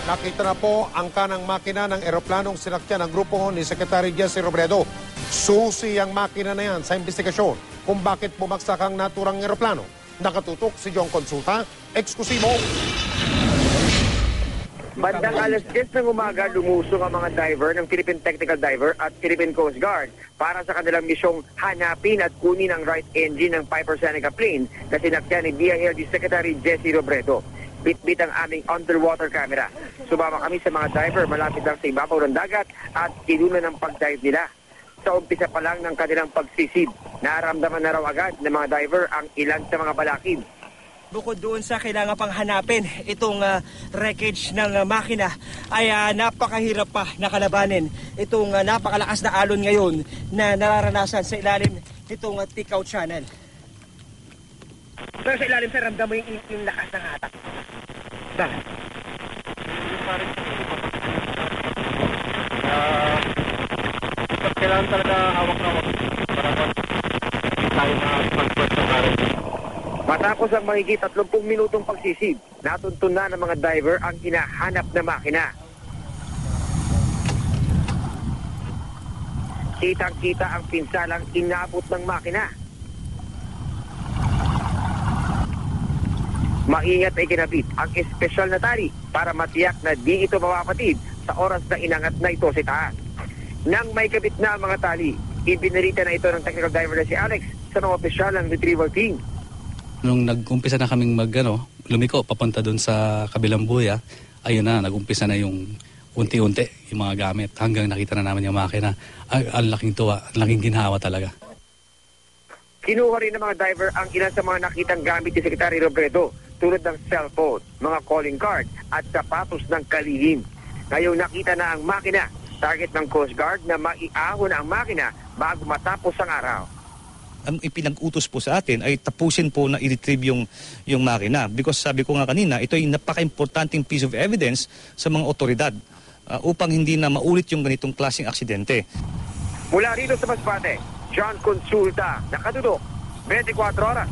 Nakita na po ang kanang makina ng eroplanong sinakyan ng grupo ni Secretary Jesse Robredo. Susi ang makina na yan sa investigasyon kung bakit bumagsak ang naturang eroplano. Nakatutok si John Consulta, eksklusibo. Bandang alas 10 ng umaga, lumusong ang mga diver ng Philippine Technical Diver at Philippine Coast Guard para sa kanilang misyong hanapin at kunin ang right engine ng Piper Seneca plane na sinakyan ni DILG Secretary Jesse Robredo. Bit-bit ang aming underwater camera. Sumama kami sa mga diver malapit lang sa ibabaw ng dagat at kinuna ng pag-dive nila. Sa umpisa pa lang ng kanilang pagsisid, naramdaman na raw agad ng mga diver ang ilan sa mga balakid. Bukod doon sa kailangan pang hanapin itong wreckage ng makina ay napakahirap pa nakalabanin itong napakalakas na alon ngayon na nararanasan sa ilalim itong Ticao Channel. Pero sa ilalim, sir, ramdam mo yung lakas ng hatak. Bakit? Kailangan talaga hawak-hawak para tayo na mag-pwede sa karin. Matapos ang mahigit 30 minutong pagsisid, natuntun na ng mga diver ang hinahanap na makina. Kitang-kita ang pinsalang inabot ng makina. Maingat ay kinabit ang espesyal na tali para matiyak na di ito mapapatid sa oras na inangat na ito sa taas. Nang may kabit na ang mga tali, ibinarita na ito ng technical diver na si Alex sa mga opisyal ng retrieval team. Nung nag-umpisa na kaming lumiko papunta doon sa kabilang buya, ayun na, nag-umpisa na yung unti-unti yung mga gamit hanggang nakita na namin yung makina. Ang laking tuwa, ang laking ginhawa talaga. Kinuha rin ng mga diver ang ilan sa mga nakitang gamit ni Secretary Robredo tulad ng cellphone, mga calling card at sapatos ng kalihim. Ngayong nakita na ang makina, target ng Coast Guard na maiahon ang makina bago matapos ang araw. Ang ipinag-utos po sa atin ay tapusin po na i-retrieve yung makina. Because sabi ko nga kanina, ito ay napaka-importanting piece of evidence sa mga otoridad upang hindi na maulit yung ganitong klaseng aksidente. Mula rito sa Masbate, John Consulta, nakatutok, 24 oras.